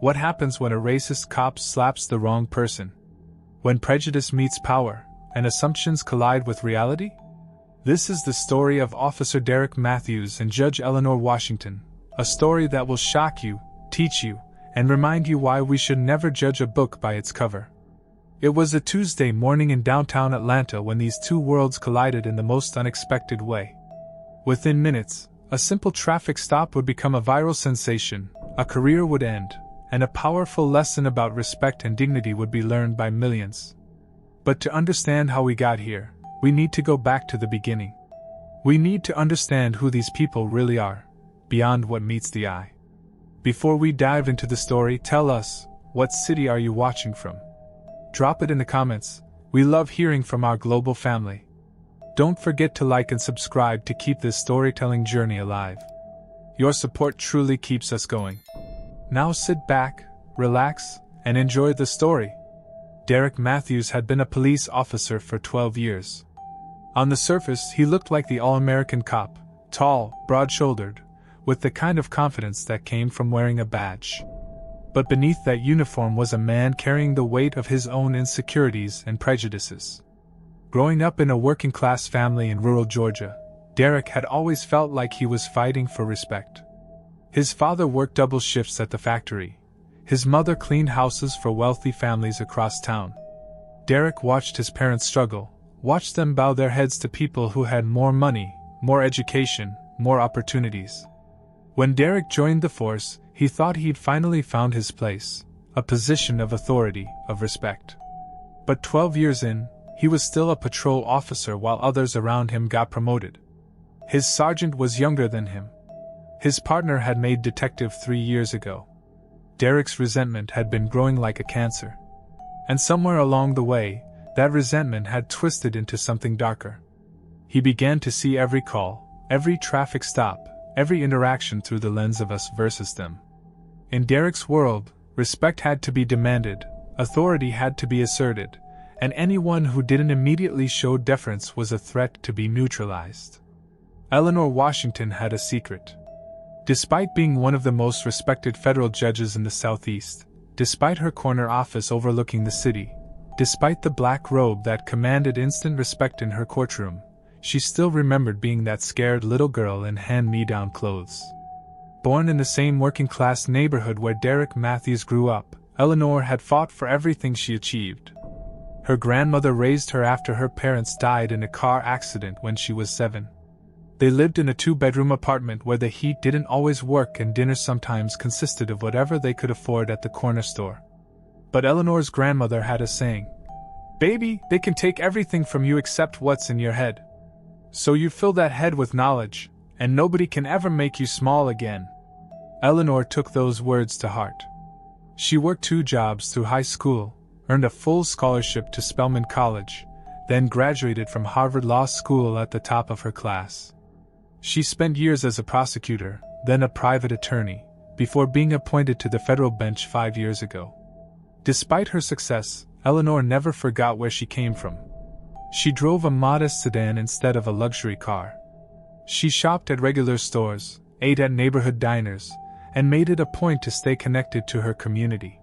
What happens when a racist cop slaps the wrong person? When prejudice meets power, and assumptions collide with reality? This is the story of Officer Derek Matthews and Judge Eleanor Washington, a story that will shock you, teach you, and remind you why we should never judge a book by its cover. It was a Tuesday morning in downtown Atlanta when these two worlds collided in the most unexpected way. Within minutes, a simple traffic stop would become a viral sensation, a career would end, and a powerful lesson about respect and dignity would be learned by millions. But to understand how we got here, we need to go back to the beginning. We need to understand who these people really are, beyond what meets the eye. Before we dive into the story, tell us, what city are you watching from? Drop it in the comments. We love hearing from our global family. Don't forget to like and subscribe to keep this storytelling journey alive. Your support truly keeps us going. Now sit back, relax, and enjoy the story. Derek Matthews had been a police officer for 12 years. On the surface, he looked like the all-American cop, tall, broad-shouldered, with the kind of confidence that came from wearing a badge. But beneath that uniform was a man carrying the weight of his own insecurities and prejudices. Growing up in a working-class family in rural Georgia, Derek had always felt like he was fighting for respect. His father worked double shifts at the factory. His mother cleaned houses for wealthy families across town. Derek watched his parents struggle, watched them bow their heads to people who had more money, more education, more opportunities. When Derek joined the force, he thought he'd finally found his place, a position of authority, of respect. But 12 years in, he was still a patrol officer while others around him got promoted. His sergeant was younger than him. His partner had made detective 3 years ago. Derek's resentment had been growing like a cancer. And somewhere along the way, that resentment had twisted into something darker. He began to see every call, every traffic stop, every interaction through the lens of us versus them. In Derek's world, respect had to be demanded, authority had to be asserted, and anyone who didn't immediately show deference was a threat to be neutralized. Eleanor Washington had a secret. Despite being one of the most respected federal judges in the Southeast, despite her corner office overlooking the city, despite the black robe that commanded instant respect in her courtroom, she still remembered being that scared little girl in hand-me-down clothes. Born in the same working-class neighborhood where Derek Matthews grew up, Eleanor had fought for everything she achieved. Her grandmother raised her after her parents died in a car accident when she was 7. They lived in a 2-bedroom apartment where the heat didn't always work and dinner sometimes consisted of whatever they could afford at the corner store. But Eleanor's grandmother had a saying, "Baby, they can take everything from you except what's in your head. So you fill that head with knowledge, and nobody can ever make you small again." Eleanor took those words to heart. She worked 2 jobs through high school, earned a full scholarship to Spelman College, then graduated from Harvard Law School at the top of her class. She spent years as a prosecutor, then a private attorney, before being appointed to the federal bench 5 years ago. Despite her success, Eleanor never forgot where she came from. She drove a modest sedan instead of a luxury car. She shopped at regular stores, ate at neighborhood diners, and made it a point to stay connected to her community.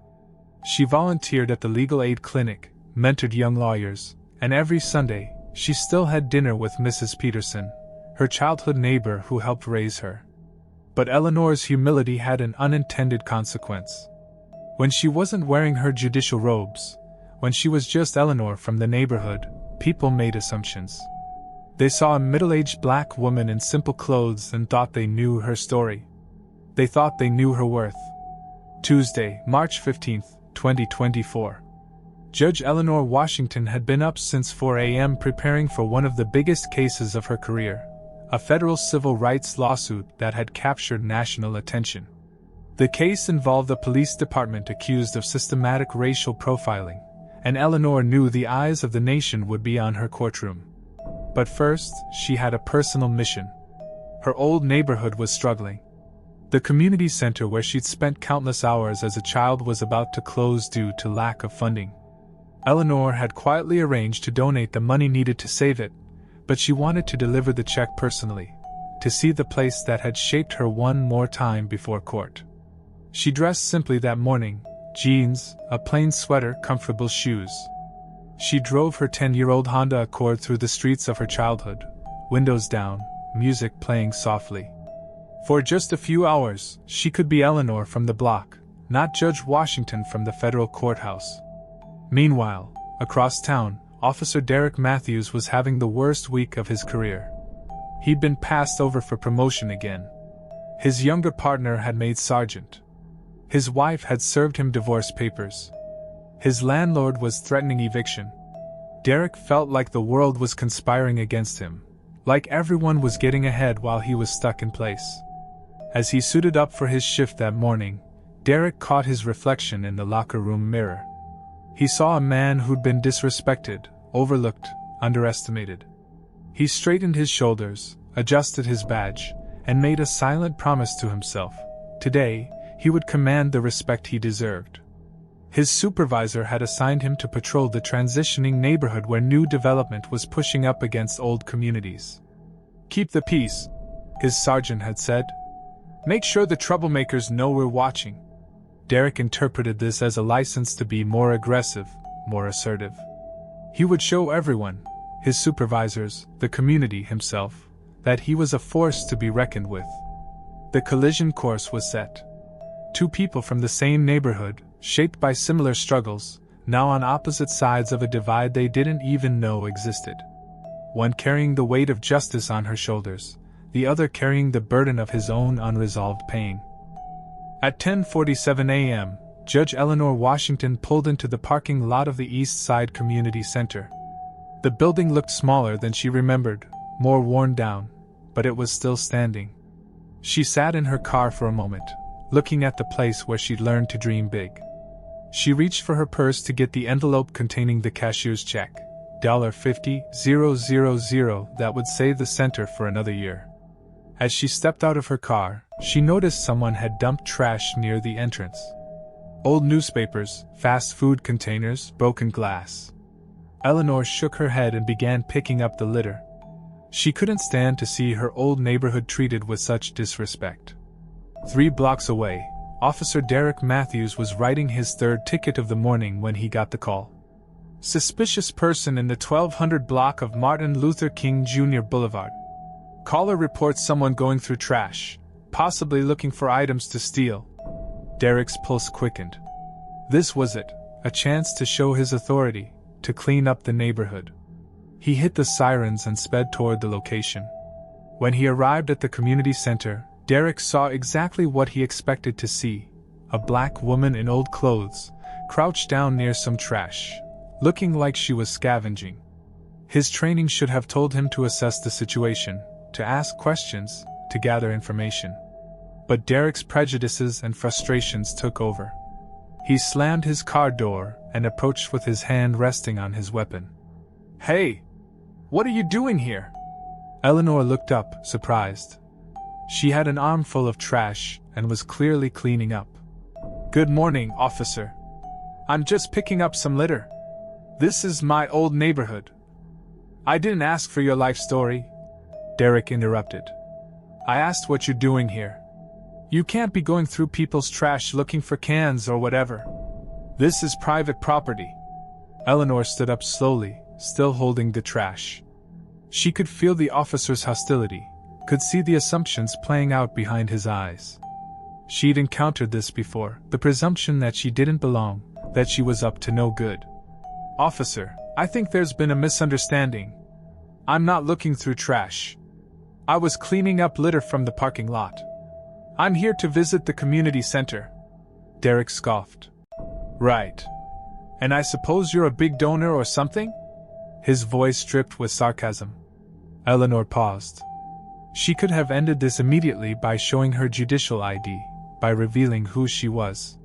She volunteered at the legal aid clinic, mentored young lawyers, and every Sunday, she still had dinner with Mrs. Peterson, her childhood neighbor who helped raise her. But Eleanor's humility had an unintended consequence. When she wasn't wearing her judicial robes, when she was just Eleanor from the neighborhood, people made assumptions. They saw a middle-aged black woman in simple clothes and thought they knew her story. They thought they knew her worth. Tuesday, March 15, 2024. Judge Eleanor Washington had been up since 4 a.m. preparing for one of the biggest cases of her career, a federal civil rights lawsuit that had captured national attention. The case involved a police department accused of systematic racial profiling, and Eleanor knew the eyes of the nation would be on her courtroom. But first, she had a personal mission. Her old neighborhood was struggling. The community center where she'd spent countless hours as a child was about to close due to lack of funding. Eleanor had quietly arranged to donate the money needed to save it, but she wanted to deliver the check personally, to see the place that had shaped her one more time before court. She dressed simply that morning: jeans, a plain sweater, comfortable shoes. She drove her 10-year-old Honda Accord through the streets of her childhood, windows down, music playing softly. For just a few hours, she could be Eleanor from the block, not Judge Washington from the federal courthouse. Meanwhile, across town, Officer Derek Matthews was having the worst week of his career. He'd been passed over for promotion again. His younger partner had made sergeant. His wife had served him divorce papers. His landlord was threatening eviction. Derek felt like the world was conspiring against him, like everyone was getting ahead while he was stuck in place. As he suited up for his shift that morning, Derek caught his reflection in the locker room mirror. He saw a man who'd been disrespected, overlooked, underestimated. He straightened his shoulders, adjusted his badge, and made a silent promise to himself. Today, he would command the respect he deserved. His supervisor had assigned him to patrol the transitioning neighborhood where new development was pushing up against old communities. "Keep the peace," his sergeant had said. "Make sure the troublemakers know we're watching." Derek interpreted this as a license to be more aggressive, more assertive. He would show everyone, his supervisors, the community himself, that he was a force to be reckoned with. The collision course was set. Two people from the same neighborhood, shaped by similar struggles, now on opposite sides of a divide they didn't even know existed. One carrying the weight of justice on her shoulders, the other carrying the burden of his own unresolved pain. At 10:47 a.m., Judge Eleanor Washington pulled into the parking lot of the East Side Community Center. The building looked smaller than she remembered, more worn down, but it was still standing. She sat in her car for a moment, looking at the place where she'd learned to dream big. She reached for her purse to get the envelope containing the cashier's check, $50,000 that would save the center for another year. As she stepped out of her car, she noticed someone had dumped trash near the entrance. Old newspapers, fast food containers, broken glass. Eleanor shook her head and began picking up the litter. She couldn't stand to see her old neighborhood treated with such disrespect. 3 blocks away, Officer Derek Matthews was writing his third ticket of the morning when he got the call. "Suspicious person in the 1200 block of Martin Luther King Jr. Boulevard. Caller reports someone going through trash, possibly looking for items to steal." Derek's pulse quickened. This was it, a chance to show his authority, to clean up the neighborhood. He hit the sirens and sped toward the location. When he arrived at the community center, Derek saw exactly what he expected to see: a black woman in old clothes, crouched down near some trash, looking like she was scavenging. His training should have told him to assess the situation, to ask questions, to gather information. But Derek's prejudices and frustrations took over. He slammed his car door and approached with his hand resting on his weapon. "Hey! What are you doing here?" Eleanor looked up, surprised. She had an armful of trash and was clearly cleaning up. "Good morning, officer. I'm just picking up some litter. This is my old neighborhood." "I didn't ask for your life story," Derek interrupted. "I asked what you're doing here. You can't be going through people's trash looking for cans or whatever. This is private property." Eleanor stood up slowly, still holding the trash. She could feel the officer's hostility, could see the assumptions playing out behind his eyes. She'd encountered this before, the presumption that she didn't belong, that she was up to no good. "Officer, I think there's been a misunderstanding. I'm not looking through trash. I was cleaning up litter from the parking lot. I'm here to visit the community center." Derek scoffed. "Right. And I suppose you're a big donor or something?" His voice dripped with sarcasm. Eleanor paused. She could have ended this immediately by showing her judicial ID, by revealing who she was.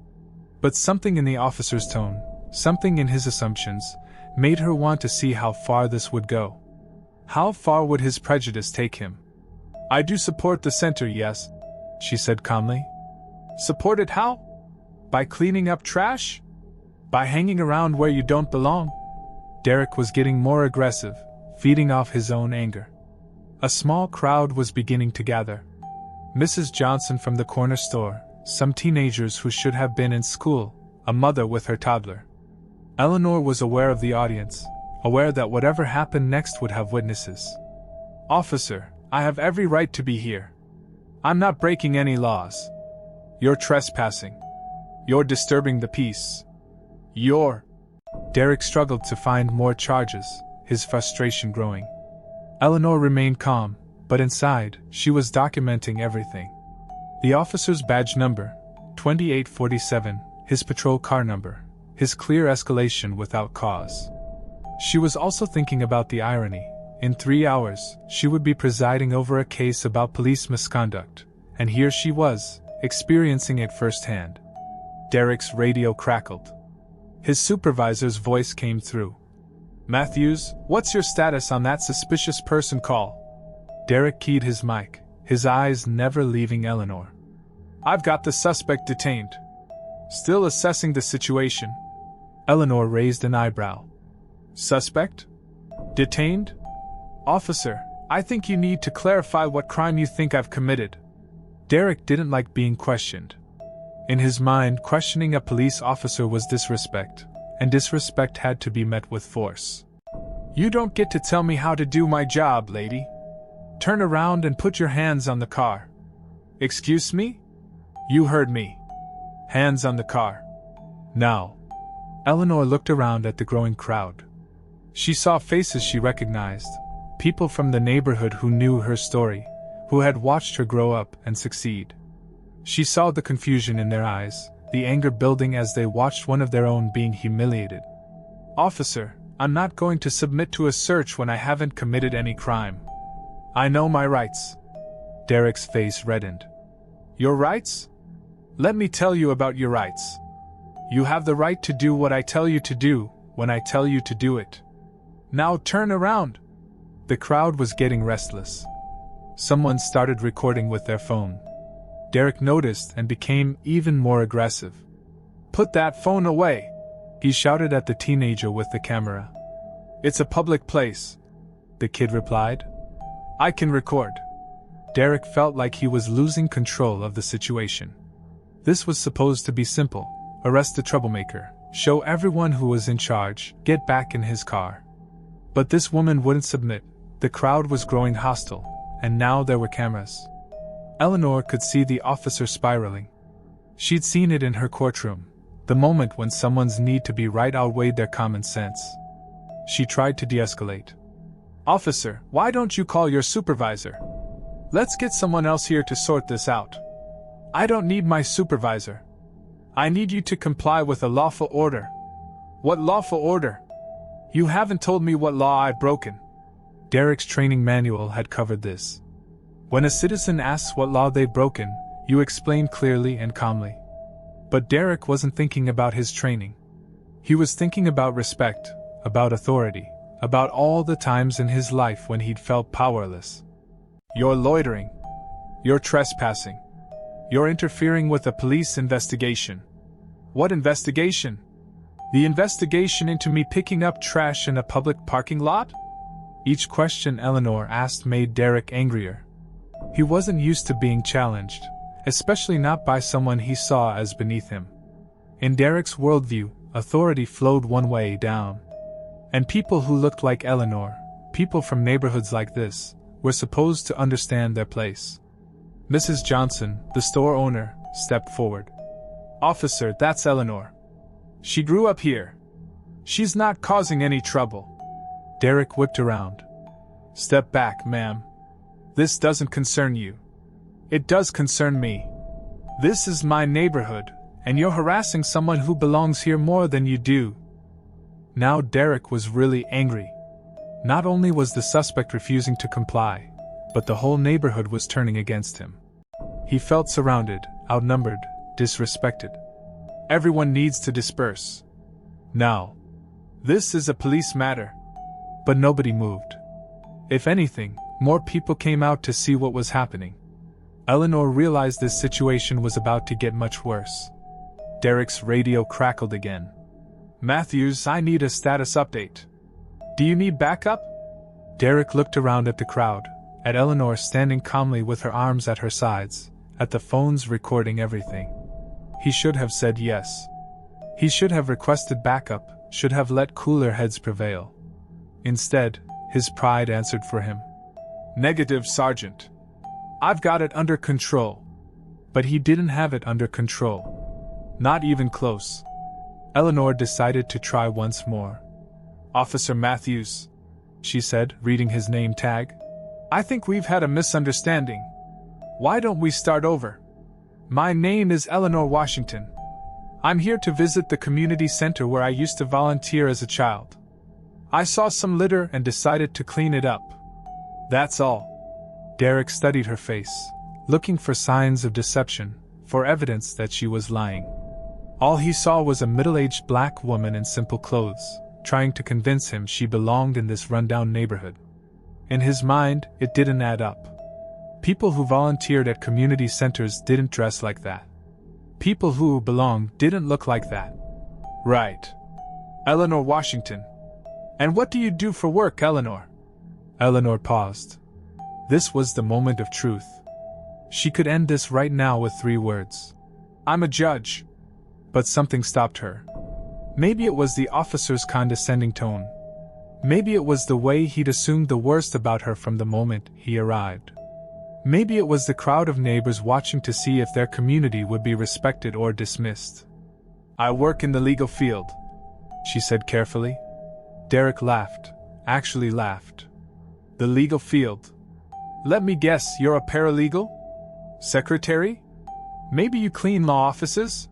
But something in the officer's tone, something in his assumptions, made her want to see how far this would go. How far would his prejudice take him? "I do support the center, yes," she said calmly. "Support it how? By cleaning up trash? By hanging around where you don't belong?" Derek was getting more aggressive, feeding off his own anger. A small crowd was beginning to gather. Mrs. Johnson from the corner store, some teenagers who should have been in school, a mother with her toddler. Eleanor was aware of the audience, aware that whatever happened next would have witnesses. "Officer, I have every right to be here. I'm not breaking any laws. You're trespassing. You're disturbing the peace. You're—" Derek struggled to find more charges, his frustration growing. Eleanor remained calm, but inside, she was documenting everything. The officer's badge number, 2847, his patrol car number, his clear escalation without cause. She was also thinking about the irony. In 3 hours, she would be presiding over a case about police misconduct, and here she was, experiencing it firsthand. Derek's radio crackled. His supervisor's voice came through. "Matthews, what's your status on that suspicious person call?" Derek keyed his mic, his eyes never leaving Eleanor. "I've got the suspect detained. Still assessing the situation." Eleanor raised an eyebrow. "Suspect? Detained? Officer, I think you need to clarify what crime you think I've committed." Derek didn't like being questioned. In his mind, questioning a police officer was disrespect, and disrespect had to be met with force. "You don't get to tell me how to do my job, lady. Turn around and put your hands on the car." "Excuse me?" "You heard me. Hands on the car. Now." Eleanor looked around at the growing crowd. She saw faces she recognized, people from the neighborhood who knew her story, who had watched her grow up and succeed. She saw the confusion in their eyes, the anger building as they watched one of their own being humiliated. "Officer, I'm not going to submit to a search when I haven't committed any crime. I know my rights." Derek's face reddened. "Your rights? Let me tell you about your rights. You have the right to do what I tell you to do, when I tell you to do it. Now turn around." The crowd was getting restless. Someone started recording with their phone. Derek noticed and became even more aggressive. "Put that phone away," he shouted at the teenager with the camera. "It's a public place," the kid replied. "I can record." Derek felt like he was losing control of the situation. This was supposed to be simple: arrest the troublemaker, show everyone who was in charge, get back in his car. But this woman wouldn't submit. The crowd was growing hostile, and now there were cameras. Eleanor could see the officer spiraling. She'd seen it in her courtroom, the moment when someone's need to be right outweighed their common sense. She tried to de-escalate. "Officer, why don't you call your supervisor? Let's get someone else here to sort this out." "I don't need my supervisor. I need you to comply with a lawful order." "What lawful order? You haven't told me what law I've broken." Derek's training manual had covered this. When a citizen asks what law they've broken, you explain clearly and calmly. But Derek wasn't thinking about his training. He was thinking about respect, about authority, about all the times in his life when he'd felt powerless. "You're loitering. You're trespassing. You're interfering with a police investigation." "What investigation?" "The investigation into me picking up trash in a public parking lot?" Each question Eleanor asked made Derek angrier. He wasn't used to being challenged, especially not by someone he saw as beneath him. In Derek's worldview, authority flowed one way down. And people who looked like Eleanor, people from neighborhoods like this, were supposed to understand their place. Mrs. Johnson, the store owner, stepped forward. "Officer, that's Eleanor. She grew up here. She's not causing any trouble." Derek whipped around. "Step back, ma'am. This doesn't concern you. It does concern me. This is my neighborhood, and you're harassing someone who belongs here more than you do." Now Derek was really angry. Not only was the suspect refusing to comply, but the whole neighborhood was turning against him. He felt surrounded, outnumbered, disrespected. Everyone needs to disperse. Now. This is a police matter. But nobody moved. If anything, more people came out to see what was happening. Eleanor realized this situation was about to get much worse. Derek's radio crackled again. "Matthews, I need a status update. Do you need backup?" Derek looked around at the crowd, at Eleanor standing calmly with her arms at her sides, at the phones recording everything. He should have said yes. He should have requested backup, should have let cooler heads prevail. Instead, his pride answered for him. Negative, Sergeant. I've got it under control. But he didn't have it under control. Not even close. Eleanor decided to try once more. Officer Matthews, she said, reading his name tag. I think we've had a misunderstanding. Why don't we start over? My name is Eleanor Washington. I'm here to visit the community center where I used to volunteer as a child. I saw some litter and decided to clean it up. That's all. Derek studied her face, looking for signs of deception, for evidence that she was lying. All he saw was a middle-aged black woman in simple clothes, trying to convince him she belonged in this rundown neighborhood. In his mind, it didn't add up. People who volunteered at community centers didn't dress like that. People who belonged didn't look like that. Right. Eleanor Washington. And what do you do for work, Eleanor? Eleanor paused. This was the moment of truth. She could end this right now with 3 words. I'm a judge. But something stopped her. Maybe it was the officer's condescending tone. Maybe it was the way he'd assumed the worst about her from the moment he arrived. Maybe it was the crowd of neighbors watching to see if their community would be respected or dismissed. I work in the legal field, she said carefully. Derek laughed, actually laughed. The legal field. Let me guess, you're a paralegal? Secretary? Maybe you clean law offices?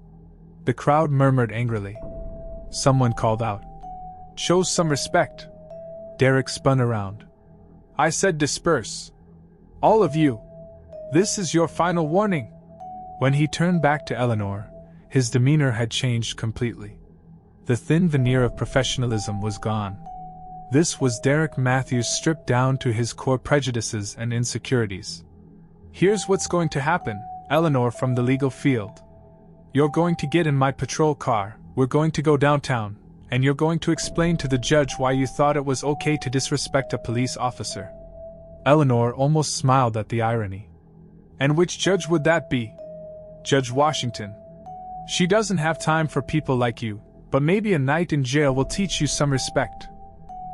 The crowd murmured angrily. Someone called out. Show some respect. Derek spun around. I said disperse. All of you. This is your final warning. When he turned back to Eleanor, his demeanor had changed completely. The thin veneer of professionalism was gone. This was Derek Matthews stripped down to his core prejudices and insecurities. Here's what's going to happen, Eleanor from the legal field. You're going to get in my patrol car, we're going to go downtown, and you're going to explain to the judge why you thought it was okay to disrespect a police officer. Eleanor almost smiled at the irony. And which judge would that be? Judge Washington. She doesn't have time for people like you, but maybe a night in jail will teach you some respect.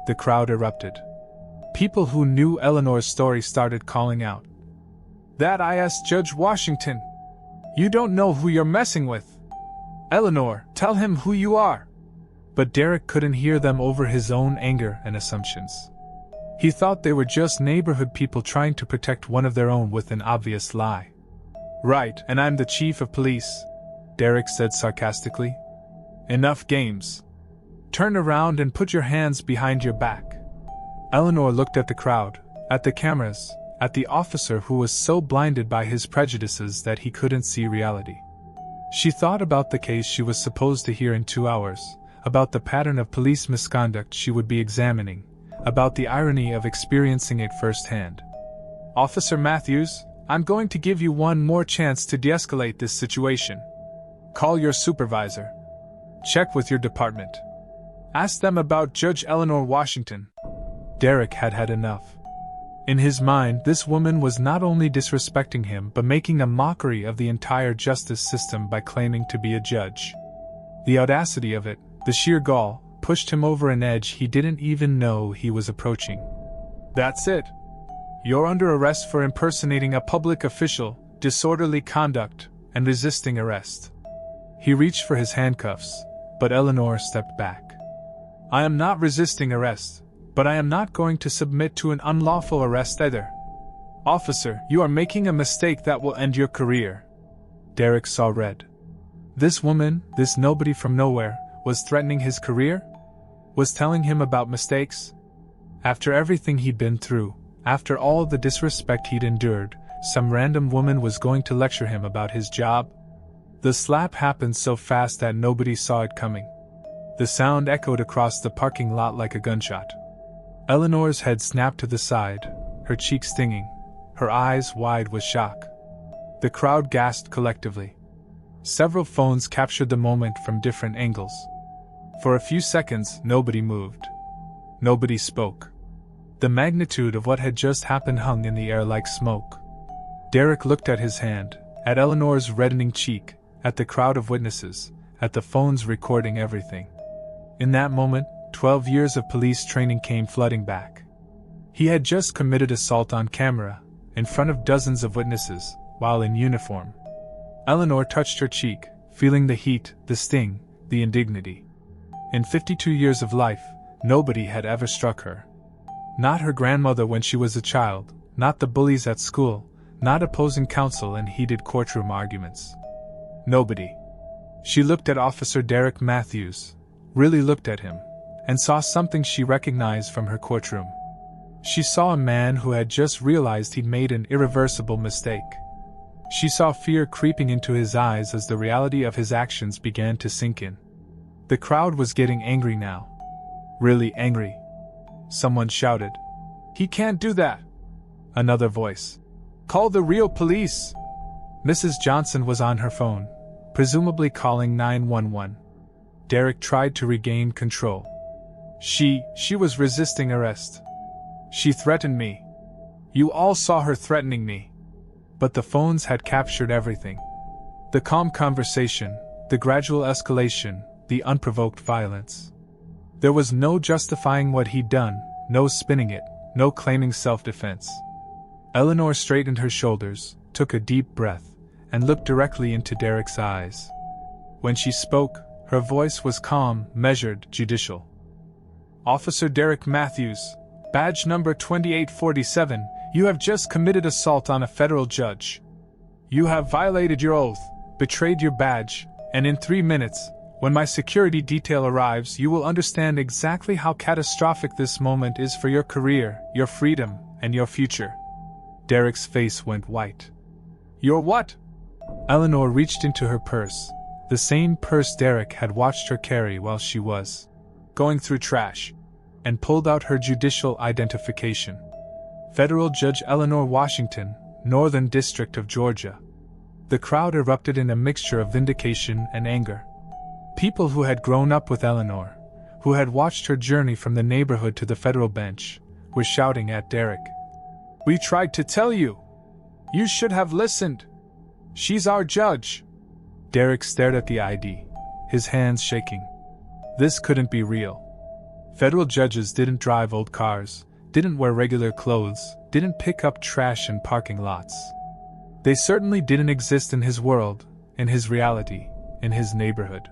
The crowd erupted. People who knew Eleanor's story started calling out. That I.S. Judge Washington. You don't know who you're messing with. Eleanor, tell him who you are. But Derek couldn't hear them over his own anger and assumptions. He thought they were just neighborhood people trying to protect one of their own with an obvious lie. Right, and I'm the chief of police, Derek said sarcastically. Enough games. Turn around and put your hands behind your back. Eleanor looked at the crowd, at the cameras, at the officer who was so blinded by his prejudices that he couldn't see reality. She thought about the case she was supposed to hear in 2 hours, about the pattern of police misconduct she would be examining, about the irony of experiencing it firsthand. Officer Matthews, I'm going to give you one more chance to de-escalate this situation. Call your supervisor. Check with your department. Ask them about Judge Eleanor Washington. Derek had had enough. In his mind, this woman was not only disrespecting him but making a mockery of the entire justice system by claiming to be a judge. The audacity of it, the sheer gall, pushed him over an edge he didn't even know he was approaching. That's it. You're under arrest for impersonating a public official, disorderly conduct, and resisting arrest. He reached for his handcuffs, but Eleanor stepped back. I am not resisting arrest, but I am not going to submit to an unlawful arrest either. Officer, you are making a mistake that will end your career. Derek saw red. This woman, this nobody from nowhere, was threatening his career? Was telling him about mistakes? After everything he'd been through, after all the disrespect he'd endured, some random woman was going to lecture him about his job? The slap happened so fast that nobody saw it coming. The sound echoed across the parking lot like a gunshot. Eleanor's head snapped to the side, her cheeks stinging, her eyes wide with shock. The crowd gasped collectively. Several phones captured the moment from different angles. For a few seconds, nobody moved. Nobody spoke. The magnitude of what had just happened hung in the air like smoke. Derek looked at his hand, at Eleanor's reddening cheek, at the crowd of witnesses, at the phones recording everything. In that moment, 12 years of police training came flooding back. He had just committed assault on camera, in front of dozens of witnesses, while in uniform. Eleanor touched her cheek, feeling the heat, the sting, the indignity. In 52 years of life, nobody had ever struck her. Not her grandmother when she was a child, not the bullies at school, not opposing counsel in heated courtroom arguments. Nobody. She looked at Officer Derek Matthews, really looked at him, and saw something she recognized from her courtroom. She saw a man who had just realized he'd made an irreversible mistake. She saw fear creeping into his eyes as the reality of his actions began to sink in. The crowd was getting angry now. Really angry. Someone shouted, "He can't do that!" Another voice, "Call the real police!" Mrs. Johnson was on her phone, presumably calling 911. Derek tried to regain control. She was resisting arrest. "She threatened me. You all saw her threatening me." But the phones had captured everything. The calm conversation, the gradual escalation, the unprovoked violence. There was no justifying what he'd done, no spinning it, no claiming self-defense. Eleanor straightened her shoulders, took a deep breath, and looked directly into Derek's eyes. When she spoke, her voice was calm, measured, judicial. "Officer Derek Matthews, badge number 2847, you have just committed assault on a federal judge. You have violated your oath, betrayed your badge, and in 3 minutes, when my security detail arrives, you will understand exactly how catastrophic this moment is for your career, your freedom, and your future." Derek's face went white. "Your what?" Eleanor reached into her purse, the same purse Derek had watched her carry while she was going through trash, and pulled out her judicial identification. Federal Judge Eleanor Washington, Northern District of Georgia. The crowd erupted in a mixture of vindication and anger. People who had grown up with Eleanor, who had watched her journey from the neighborhood to the federal bench, were shouting at Derek. "We tried to tell you! You should have listened! She's our judge!" Derek stared at the ID, his hands shaking. This couldn't be real. Federal judges didn't drive old cars, didn't wear regular clothes, didn't pick up trash in parking lots. They certainly didn't exist in his world, in his reality, in his neighborhood.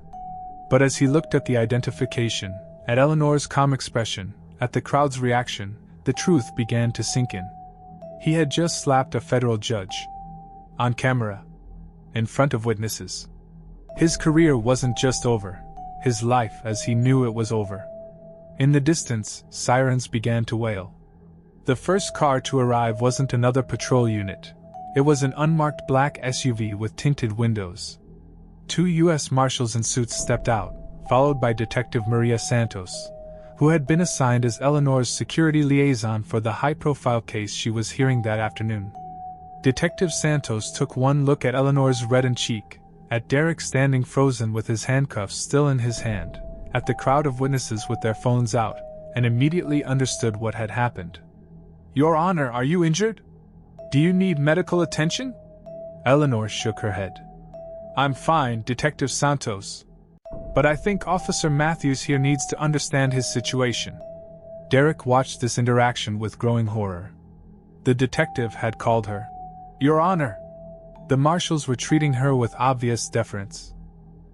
But as he looked at the identification, at Eleanor's calm expression, at the crowd's reaction, the truth began to sink in. He had just slapped a federal judge. On camera. In front of witnesses. His career wasn't just over. His life as he knew it was over. In the distance, sirens began to wail. The first car to arrive wasn't another patrol unit. It was an unmarked black SUV with tinted windows. 2 U.S. Marshals in suits stepped out, followed by Detective Maria Santos, who had been assigned as Eleanor's security liaison for the high-profile case she was hearing that afternoon. Detective Santos took one look at Eleanor's reddened cheek, at Derek standing frozen with his handcuffs still in his hand, at the crowd of witnesses with their phones out, and immediately understood what had happened. "Your Honor, are you injured? Do you need medical attention?" Eleanor shook her head. "I'm fine, Detective Santos. But I think Officer Matthews here needs to understand his situation." Derek watched this interaction with growing horror. The detective had called her, "Your Honor." The marshals were treating her with obvious deference.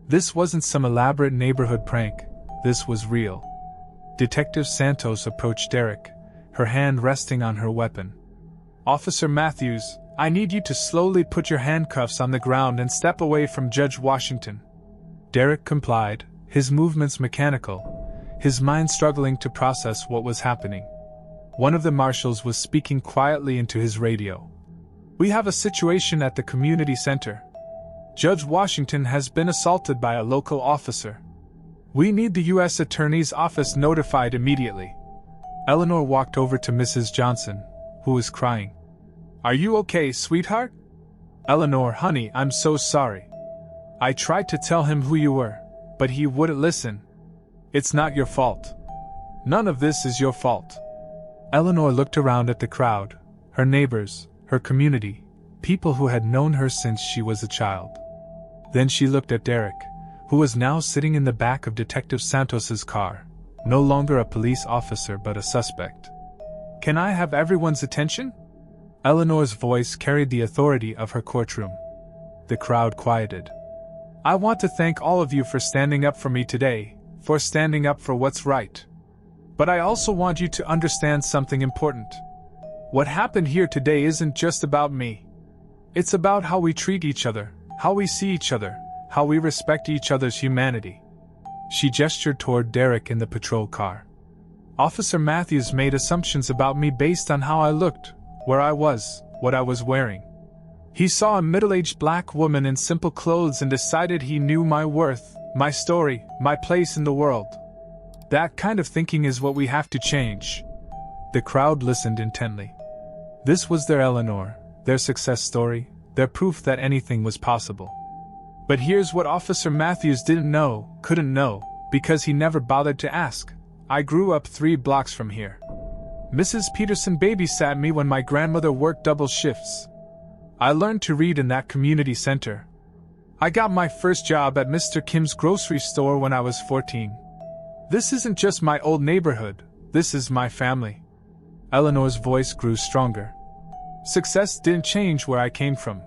This wasn't some elaborate neighborhood prank, this was real. Detective Santos approached Derek, her hand resting on her weapon. "Officer Matthews, I need you to slowly put your handcuffs on the ground and step away from Judge Washington." Derek complied, his movements mechanical, his mind struggling to process what was happening. One of the marshals was speaking quietly into his radio. "We have a situation at the community center. Judge Washington has been assaulted by a local officer. We need the U.S. Attorney's Office notified immediately." Eleanor walked over to Mrs. Johnson, who was crying. "Are you okay, sweetheart?" "Eleanor, honey, I'm so sorry. I tried to tell him who you were, but he wouldn't listen. It's not your fault. None of this is your fault." Eleanor looked around at the crowd, her neighbors, her community, people who had known her since she was a child. Then she looked at Derek, who was now sitting in the back of Detective Santos's car, no longer a police officer but a suspect. "Can I have everyone's attention?" Eleanor's voice carried the authority of her courtroom. The crowd quieted. "I want to thank all of you for standing up for me today, for standing up for what's right. But I also want you to understand something important. What happened here today isn't just about me. It's about how we treat each other, how we see each other, how we respect each other's humanity." She gestured toward Derek in the patrol car. "Officer Matthews made assumptions about me based on how I looked, where I was, what I was wearing. He saw a middle-aged black woman in simple clothes and decided he knew my worth, my story, my place in the world. That kind of thinking is what we have to change." The crowd listened intently. This was their Eleanor, their success story, their proof that anything was possible. But here's what Officer Matthews didn't know, couldn't know, because he never bothered to ask. "I grew up 3 blocks from here. Mrs. Peterson babysat me when my grandmother worked double shifts. I learned to read in that community center. I got my first job at Mr. Kim's grocery store when I was 14. This isn't just my old neighborhood, this is my family." Eleanor's voice grew stronger. "Success didn't change where I came from.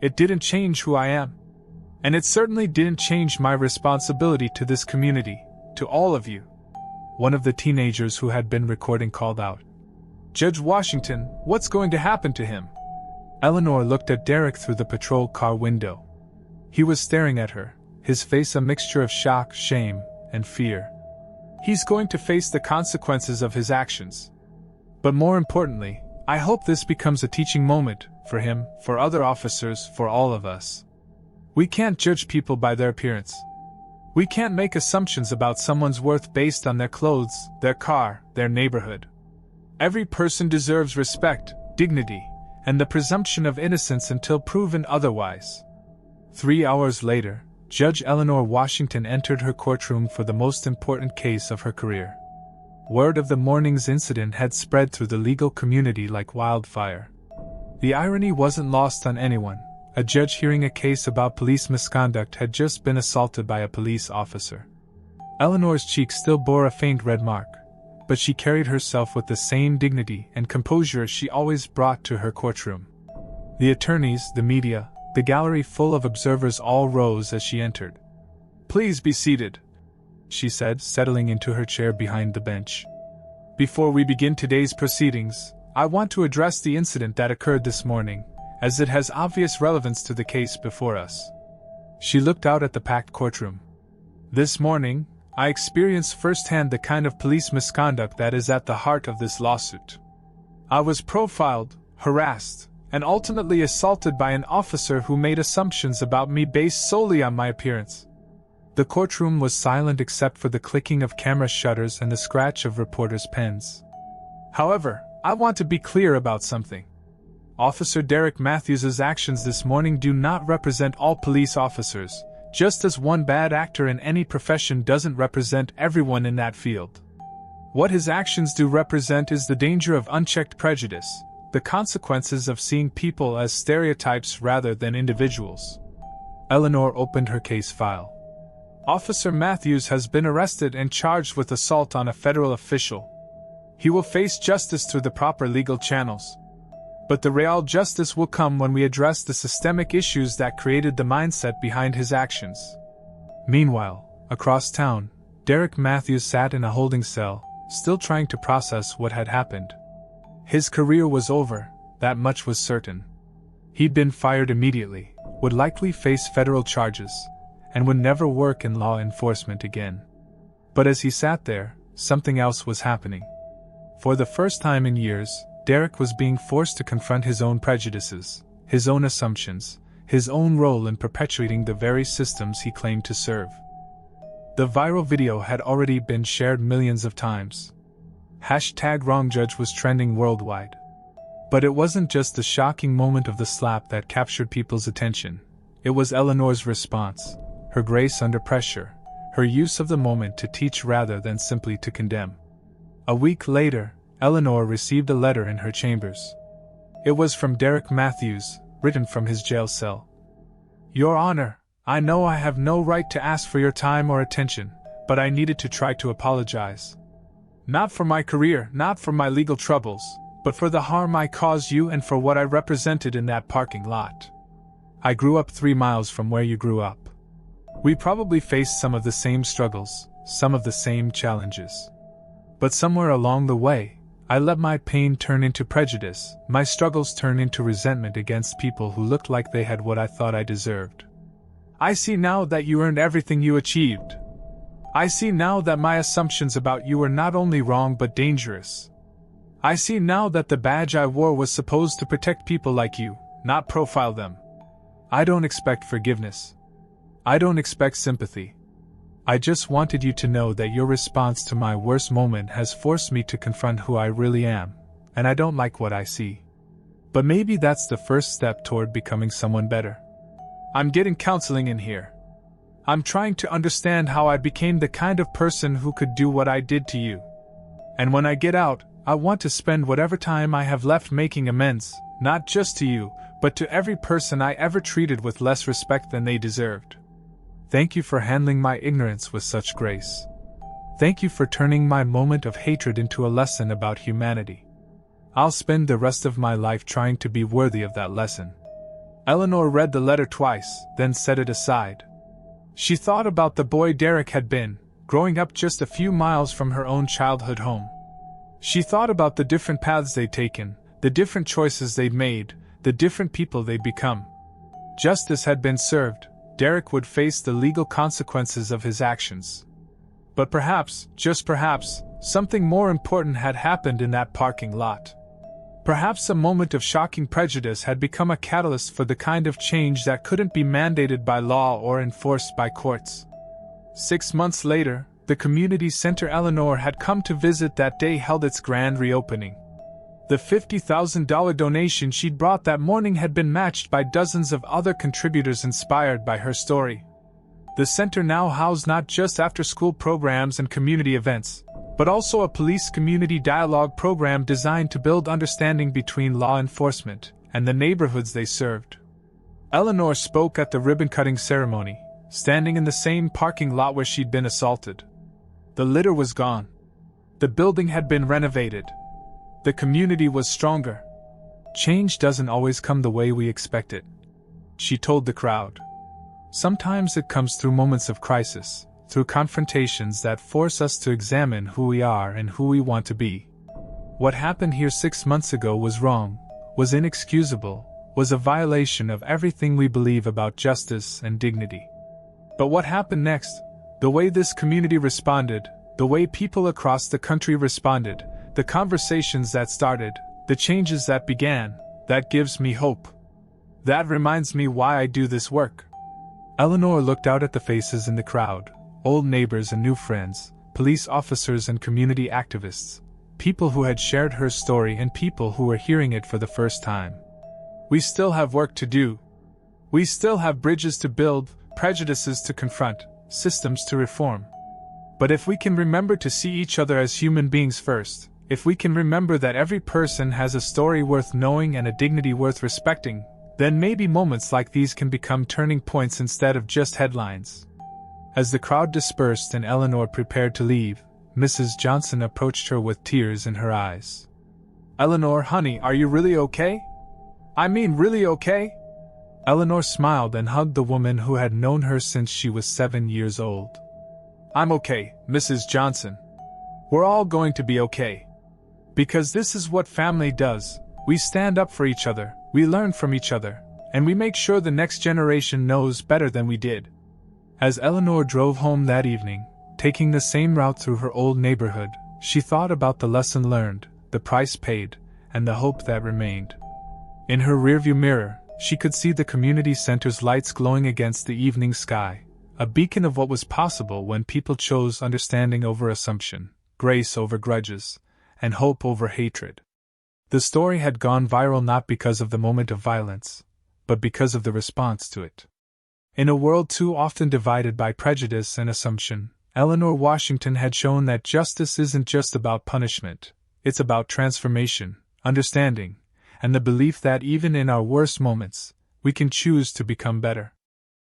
It didn't change who I am. And it certainly didn't change my responsibility to this community, to all of you." One of the teenagers who had been recording called out, "Judge Washington, what's going to happen to him?" Eleanor looked at Derek through the patrol car window. He was staring at her, his face a mixture of shock, shame, and fear. "He's going to face the consequences of his actions. But more importantly, I hope this becomes a teaching moment, for him, for other officers, for all of us. We can't judge people by their appearance. We can't make assumptions about someone's worth based on their clothes, their car, their neighborhood. Every person deserves respect, dignity, and the presumption of innocence until proven otherwise." 3 hours later, Judge Eleanor Washington entered her courtroom for the most important case of her career. Word of the morning's incident had spread through the legal community like wildfire. The irony wasn't lost on anyone. A judge hearing a case about police misconduct had just been assaulted by a police officer. Eleanor's cheek still bore a faint red mark, but she carried herself with the same dignity and composure she always brought to her courtroom. The attorneys, the media, the gallery full of observers all rose as she entered. "Please be seated," she said, settling into her chair behind the bench. "Before we begin today's proceedings, I want to address the incident that occurred this morning, as it has obvious relevance to the case before us." She looked out at the packed courtroom. "This morning, I experienced firsthand the kind of police misconduct that is at the heart of this lawsuit. I was profiled, harassed, and ultimately assaulted by an officer who made assumptions about me based solely on my appearance." The courtroom was silent except for the clicking of camera shutters and the scratch of reporters' pens. "However, I want to be clear about something. Officer Derek Matthews' actions this morning do not represent all police officers, just as one bad actor in any profession doesn't represent everyone in that field. What his actions do represent is the danger of unchecked prejudice, the consequences of seeing people as stereotypes rather than individuals." Eleanor opened her case file. "Officer Matthews has been arrested and charged with assault on a federal official. He will face justice through the proper legal channels. But the real justice will come when we address the systemic issues that created the mindset behind his actions." Meanwhile, across town, Derek Matthews sat in a holding cell, still trying to process what had happened. His career was over, that much was certain. He'd been fired immediately, would likely face federal charges, and would never work in law enforcement again. But as he sat there, something else was happening. For the first time in years, Derek was being forced to confront his own prejudices, his own assumptions, his own role in perpetuating the very systems he claimed to serve. The viral video had already been shared millions of times. #WrongJudge was trending worldwide. But it wasn't just the shocking moment of the slap that captured people's attention. It was Eleanor's response, her grace under pressure, her use of the moment to teach rather than simply to condemn. A week later, Eleanor received a letter in her chambers. It was from Derek Matthews, written from his jail cell. Your Honor, I know I have no right to ask for your time or attention, but I needed to try to apologize. Not for my career, not for my legal troubles, but for the harm I caused you and for what I represented in that parking lot. I grew up 3 miles from where you grew up. We probably faced some of the same struggles, some of the same challenges. But somewhere along the way, I let my pain turn into prejudice, my struggles turn into resentment against people who looked like they had what I thought I deserved. I see now that you earned everything you achieved. I see now that my assumptions about you were not only wrong but dangerous. I see now that the badge I wore was supposed to protect people like you, not profile them. I don't expect forgiveness. I don't expect sympathy. I just wanted you to know that your response to my worst moment has forced me to confront who I really am, and I don't like what I see. But maybe that's the first step toward becoming someone better. I'm getting counseling in here. I'm trying to understand how I became the kind of person who could do what I did to you. And when I get out, I want to spend whatever time I have left making amends, not just to you, but to every person I ever treated with less respect than they deserved. Thank you for handling my ignorance with such grace. Thank you for turning my moment of hatred into a lesson about humanity. I'll spend the rest of my life trying to be worthy of that lesson. Eleanor read the letter twice, then set it aside. She thought about the boy Derek had been, growing up just a few miles from her own childhood home. She thought about the different paths they'd taken, the different choices they'd made, the different people they'd become. Justice had been served. Derek would face the legal consequences of his actions. But perhaps, just perhaps, something more important had happened in that parking lot. Perhaps a moment of shocking prejudice had become a catalyst for the kind of change that couldn't be mandated by law or enforced by courts. 6 months later, the community center Eleanor had come to visit that day held its grand reopening. The $50,000 donation she'd brought that morning had been matched by dozens of other contributors inspired by her story. The center now housed not just after-school programs and community events, but also a police community dialogue program designed to build understanding between law enforcement and the neighborhoods they served. Eleanor spoke at the ribbon-cutting ceremony, standing in the same parking lot where she'd been assaulted. The litter was gone. The building had been renovated. The community was stronger. Change doesn't always come the way we expect it, she told the crowd. Sometimes it comes through moments of crisis, through confrontations that force us to examine who we are and who we want to be. What happened here 6 months ago was wrong, was inexcusable, was a violation of everything we believe about justice and dignity. But what happened next, the way this community responded, the way people across the country responded, the conversations that started, the changes that began, that gives me hope. That reminds me why I do this work. Eleanor looked out at the faces in the crowd, old neighbors and new friends, police officers and community activists, people who had shared her story and people who were hearing it for the first time. We still have work to do. We still have bridges to build, prejudices to confront, systems to reform. But if we can remember to see each other as human beings first, if we can remember that every person has a story worth knowing and a dignity worth respecting, then maybe moments like these can become turning points instead of just headlines. As the crowd dispersed and Eleanor prepared to leave, Mrs. Johnson approached her with tears in her eyes. "Eleanor, honey, are you really okay? I mean, really okay?" Eleanor smiled and hugged the woman who had known her since she was 7 years old. "I'm okay, Mrs. Johnson. We're all going to be okay. Because this is what family does. We stand up for each other, we learn from each other, and we make sure the next generation knows better than we did." As Eleanor drove home that evening, taking the same route through her old neighborhood, she thought about the lesson learned, the price paid, and the hope that remained. In her rearview mirror, she could see the community center's lights glowing against the evening sky, a beacon of what was possible when people chose understanding over assumption, grace over grudges, and hope over hatred. The story had gone viral not because of the moment of violence, but because of the response to it. In a world too often divided by prejudice and assumption, Eleanor Washington had shown that justice isn't just about punishment, it's about transformation, understanding, and the belief that even in our worst moments, we can choose to become better.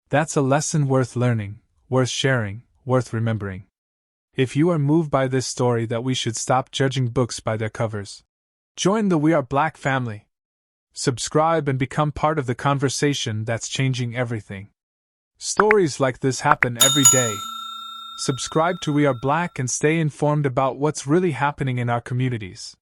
That's a lesson worth learning, worth sharing, worth remembering. If you are moved by this story that we should stop judging books by their covers, join the We Are Black family. Subscribe and become part of the conversation that's changing everything. Stories like this happen every day. Subscribe to We Are Black and stay informed about what's really happening in our communities.